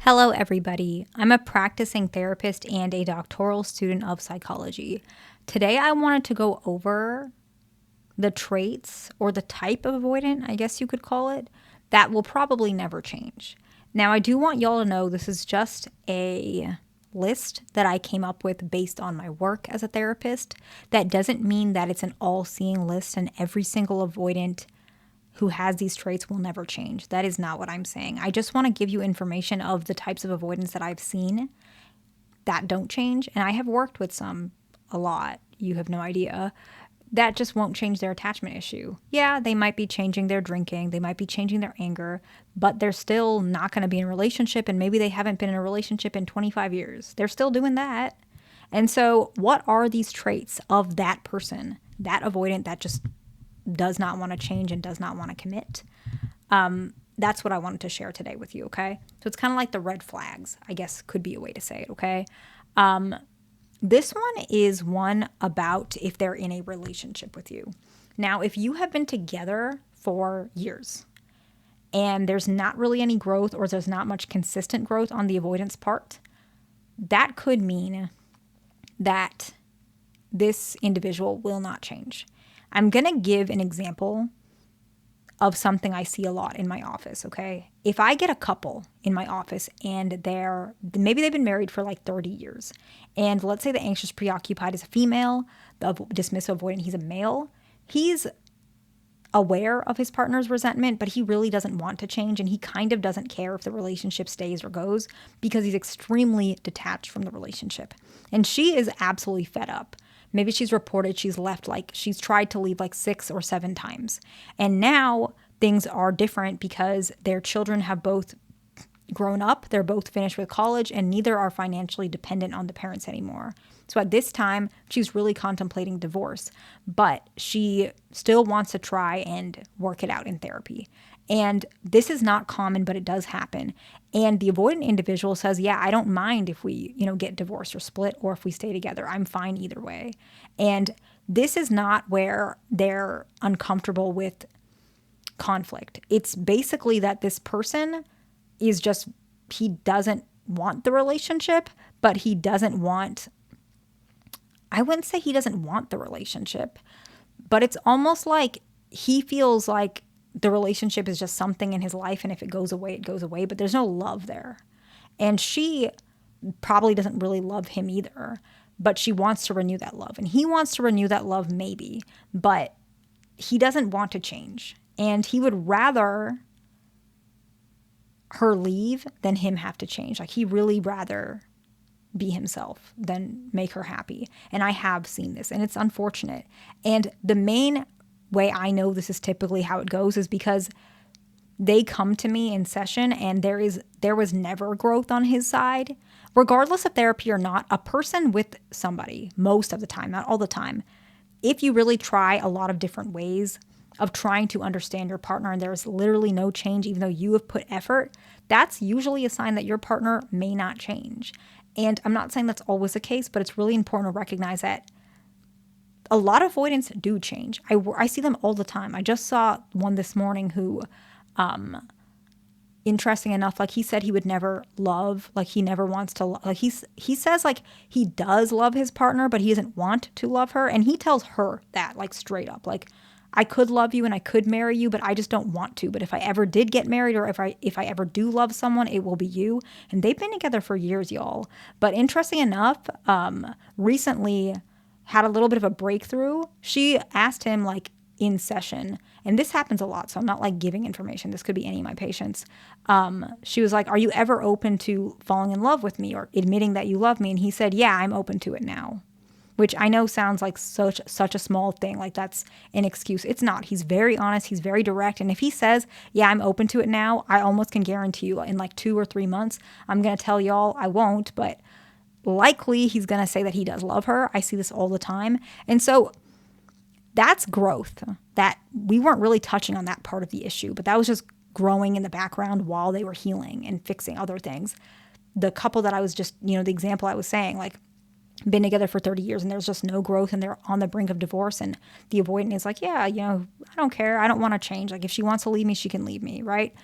Hello, everybody. I'm a practicing therapist and a doctoral student of psychology. Today, I wanted to go over the traits or the type of avoidant, I guess you could call it, that will probably never change. Now, I do want y'all to know this is just a list that I came up with based on my work as a therapist. That doesn't mean that it's an all-seeing list and every single avoidant who has these traits will never change. That is not what I'm saying. I just want to give you information of the types of avoidance that I've seen that don't change. And I have worked with some a lot. You have no idea. That just won't change their attachment issue. Yeah, they might be changing their drinking, they might be changing their anger, but they're still not going to be in a relationship. And maybe they haven't been in a relationship in 25 years. They're still doing that. And so, what are these traits of that person, that avoidant that just does not want to change and does not want to commit? That's what I wanted to share today with you, okay? So it's kind of like the red flags, I guess could be a way to say it, okay? This one is one about if they're in a relationship with you. Now, if you have been together for years and there's not really any growth or there's not much consistent growth on the avoidance part, that could mean that this individual will not change. I'm going to give an example of something I see a lot in my office, okay? If I get a couple in my office and maybe they've been married for like 30 years, and let's say the anxious preoccupied is a female, the dismissive avoidant, he's a male, he's aware of his partner's resentment, but he really doesn't want to change, and he kind of doesn't care if the relationship stays or goes because he's extremely detached from the relationship. And she is absolutely fed up. Maybe she's reported she's tried to leave like 6 or 7 times. And now things are different because their children have both grown up, they're both finished with college, and neither are financially dependent on the parents anymore. So at this time, she's really contemplating divorce, but she still wants to try and work it out in therapy. And this is not common, but it does happen. And the avoidant individual says, yeah, I don't mind if we, get divorced or split, or if we stay together. I'm fine either way. And this is not where they're uncomfortable with conflict. It's basically that this person he doesn't want the relationship, but he doesn't want, I wouldn't say he doesn't want the relationship, but it's almost like he feels like the relationship is just something in his life, and if it goes away, it goes away, but there's no love there. And she probably doesn't really love him either, but she wants to renew that love. And he wants to renew that love maybe, but he doesn't want to change. And he would rather her leave than him have to change. Like, he really rather be himself than make her happy. And I have seen this, and it's unfortunate. And the main way I know this is typically how it goes is because they come to me in session and there was never growth on his side. Regardless of therapy or not, a person with somebody, most of the time, not all the time, if you really try a lot of different ways of trying to understand your partner and there's literally no change, even though you have put effort, that's usually a sign that your partner may not change. And I'm not saying that's always the case, but it's really important to recognize that a lot of avoidants do change. I see them all the time. I just saw one this morning who, interesting enough, like he said he would never love, like he never wants to, like he says like he does love his partner, but he doesn't want to love her. And he tells her that like straight up, like, I could love you and I could marry you, but I just don't want to. But if I ever did get married, or if I ever do love someone, it will be you. And they've been together for years, y'all. But interesting enough, recently had a little bit of a breakthrough. She asked him like in session, and this happens a lot, so I'm not like giving information. This could be any of my patients. She was like, are you ever open to falling in love with me or admitting that you love me? And he said, yeah, I'm open to it now. Which I know sounds like such a small thing, like that's an excuse. It's not. He's very honest. He's very direct. And if he says, yeah, I'm open to it now, I almost can guarantee you in like 2 or 3 months, I'm going to tell y'all I won't, but likely he's going to say that he does love her. I see this all the time. And so that's growth. That we weren't really touching on that part of the issue, but that was just growing in the background while they were healing and fixing other things. The couple that I was just, the example I was saying, like, been together for 30 years and there's just no growth and they're on the brink of divorce, and the avoidant is like, yeah, I don't care. I don't want to change. Like, if she wants to leave me, she can leave me, right?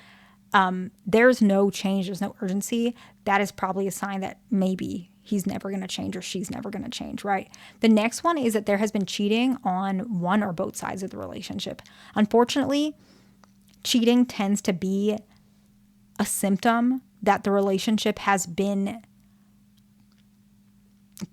there's no change, there's no urgency, that is probably a sign that maybe he's never going to change or she's never going to change, right? The next one is that there has been cheating on one or both sides of the relationship. Unfortunately, cheating tends to be a symptom that the relationship has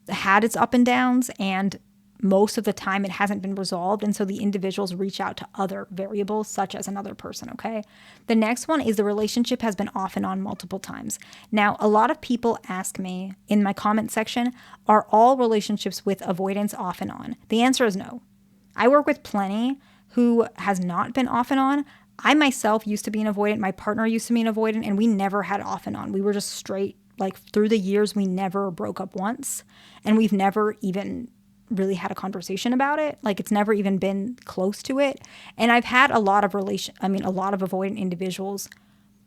had its up and downs, and most of the time it hasn't been resolved. And so the individuals reach out to other variables, such as another person, okay? The next one is the relationship has been off and on multiple times. Now, a lot of people ask me in my comment section, are all relationships with avoidance off and on? The answer is no. I work with plenty who has not been off and on. I myself used to be an avoidant. My partner used to be an avoidant, and we never had off and on. We were just straight, like through the years, we never broke up once, and we've never even really had a conversation about it. Like it's never even been close to it. And I've had a lot of a lot of avoidant individuals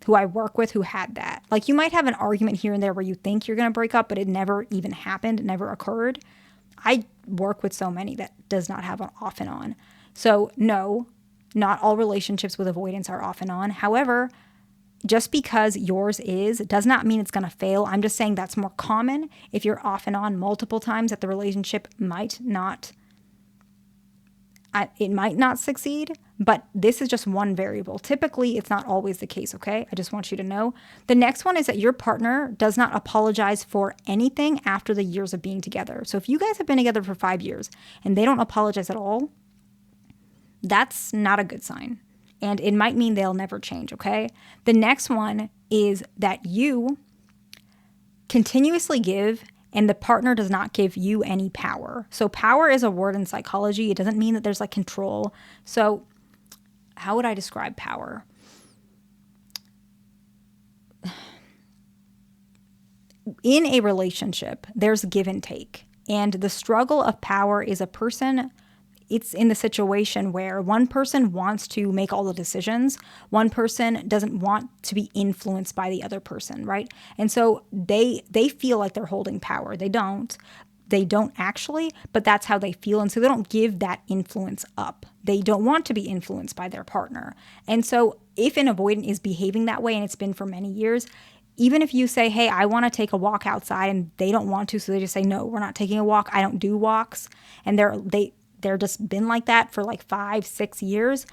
who I work with who had that. Like you might have an argument here and there where you think you're going to break up, but it never even happened. It never occurred. I work with so many that does not have an off and on. So no, not all relationships with avoidance are off and on. However, just because yours is, it does not mean it's going to fail. I'm just saying that's more common if you're off and on multiple times, that the relationship might not succeed, but this is just one variable. Typically, it's not always the case, okay? I just want you to know. The next one is that your partner does not apologize for anything after the years of being together. So if you guys have been together for 5 years and they don't apologize at all, that's not a good sign. And it might mean they'll never change, okay? The next one is that you continuously give and the partner does not give you any power. So power is a word in psychology. It doesn't mean that there's like control. So how would I describe power? In a relationship, there's give and take. And the struggle of power is it's in the situation where one person wants to make all the decisions. One person doesn't want to be influenced by the other person, right? And so they feel like they're holding power. They don't actually, but that's how they feel. And so they don't give that influence up. They don't want to be influenced by their partner. And so if an avoidant is behaving that way, and it's been for many years, even if you say, hey, I want to take a walk outside, and they don't want to, so they just say, no, we're not taking a walk. I don't do walks. And they're just been like that for like 5-6 years,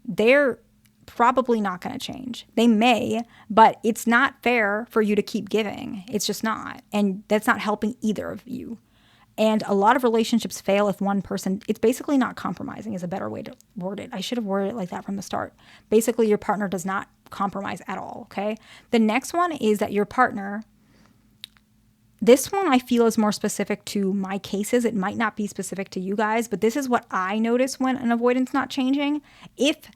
they're probably not going to change. They may, but it's not fair for you to keep giving. It's just not. And that's not helping either of you. And a lot of relationships fail if one person, it's basically not compromising is a better way to word it. I should have worded it like that from the start. Basically, your partner does not compromise at all, okay? The next one is that your partner, this one I feel is more specific to my cases. It might not be specific to you guys, but this is what I notice when an avoidant's not changing. If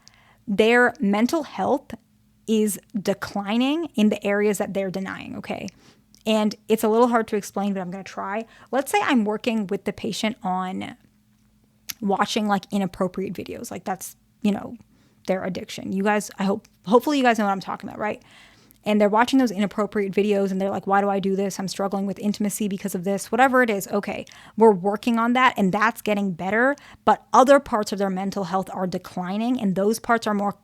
their mental health is declining in the areas that they're denying, okay? And it's a little hard to explain, but I'm going to try. Let's say I'm working with the patient on watching like inappropriate videos. Like that's, their addiction. You guys, hopefully you guys know what I'm talking about, right? And they're watching those inappropriate videos and they're like, why do I do this? I'm struggling with intimacy because of this, whatever it is. Okay, we're working on that and that's getting better. But other parts of their mental health are declining, and those parts are more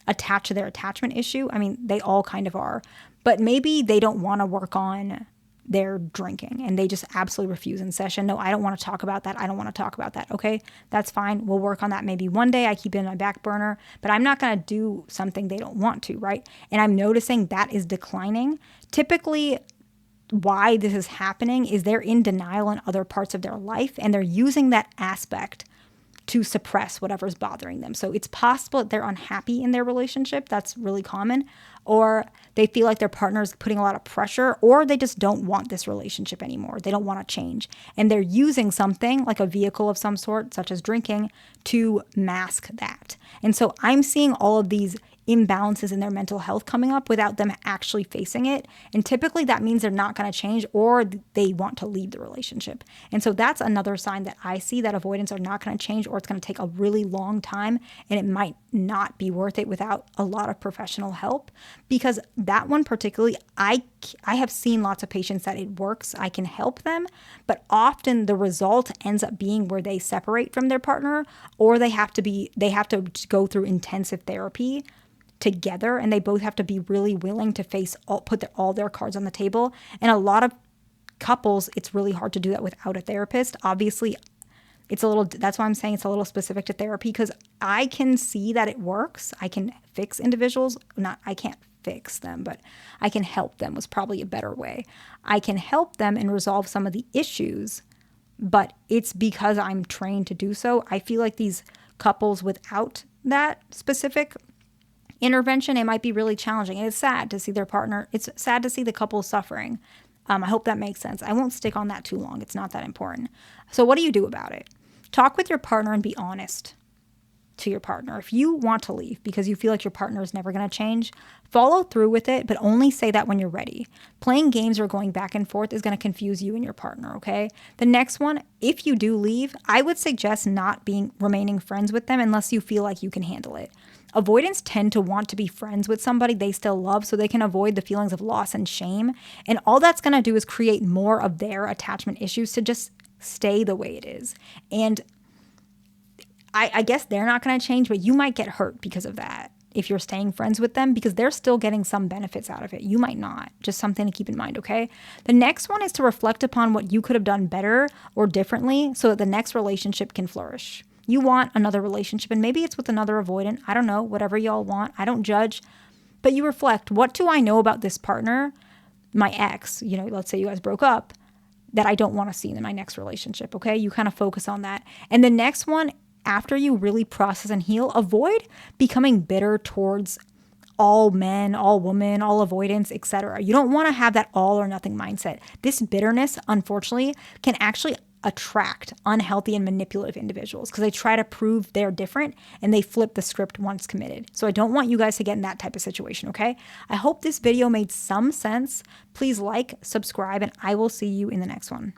attached to their attachment issue. I mean, they all kind of are. But maybe they don't want to work on their drinking and they just absolutely refuse in session. No, I don't want to talk about that. I don't want to talk about that. Okay, that's fine. We'll work on that maybe one day. I keep it in my back burner, but I'm not going to do something they don't want to, right? And I'm noticing that is declining. Typically, why this is happening is they're in denial in other parts of their life and they're using that aspect to suppress whatever's bothering them. So it's possible that they're unhappy in their relationship. That's really common. Or they feel like their partner is putting a lot of pressure, or they just don't want this relationship anymore. They don't want to change. And they're using something like a vehicle of some sort, such as drinking, to mask that. And so I'm seeing all of these imbalances in their mental health coming up without them actually facing it. And typically that means they're not going to change, or they want to leave the relationship. And so that's another sign that I see that avoidants are not going to change, or it's going to take a really long time and it might not be worth it without a lot of professional help. Because that one particularly, I have seen lots of patients that it works. I can help them, but often the result ends up being where they separate from their partner, or they have to go through intensive therapy together, and they both have to be really willing to put all their cards on the table. And a lot of couples, it's really hard to do that without a therapist. Obviously, that's why I'm saying it's a little specific to therapy, because I can see that it works. I can fix individuals. I can't fix them, but I can help them was probably a better way. I can help them and resolve some of the issues, but it's because I'm trained to do so. I feel like these couples without that specific intervention, it might be really challenging. And it's sad to see their partner. It's sad to see the couple suffering. I hope that makes sense. I won't stick on that too long. It's not that important. So what do you do about it? Talk with your partner and be honest to your partner. If you want to leave because you feel like your partner is never going to change, follow through with it, but only say that when you're ready. Playing games or going back and forth is going to confuse you and your partner, okay? The next one, if you do leave, I would suggest not remaining friends with them unless you feel like you can handle it. Avoidants tend to want to be friends with somebody they still love so they can avoid the feelings of loss and shame. And all that's going to do is create more of their attachment issues to just stay the way it is. And I guess they're not going to change, but you might get hurt because of that if you're staying friends with them, because they're still getting some benefits out of it. You might not. Just something to keep in mind, okay? The next one is to reflect upon what you could have done better or differently so that the next relationship can flourish. You want another relationship, and maybe it's with another avoidant. I don't know, whatever y'all want. I don't judge. But you reflect, what do I know about this partner, my ex, let's say you guys broke up, that I don't want to see in my next relationship, okay? You kind of focus on that. And the next one, after you really process and heal, avoid becoming bitter towards all men, all women, all avoidants, etc. You don't want to have that all or nothing mindset. This bitterness, unfortunately, can actually attract unhealthy and manipulative individuals because they try to prove they're different and they flip the script once committed. So I don't want you guys to get in that type of situation, okay? I hope this video made some sense. Please like, subscribe, and I will see you in the next one.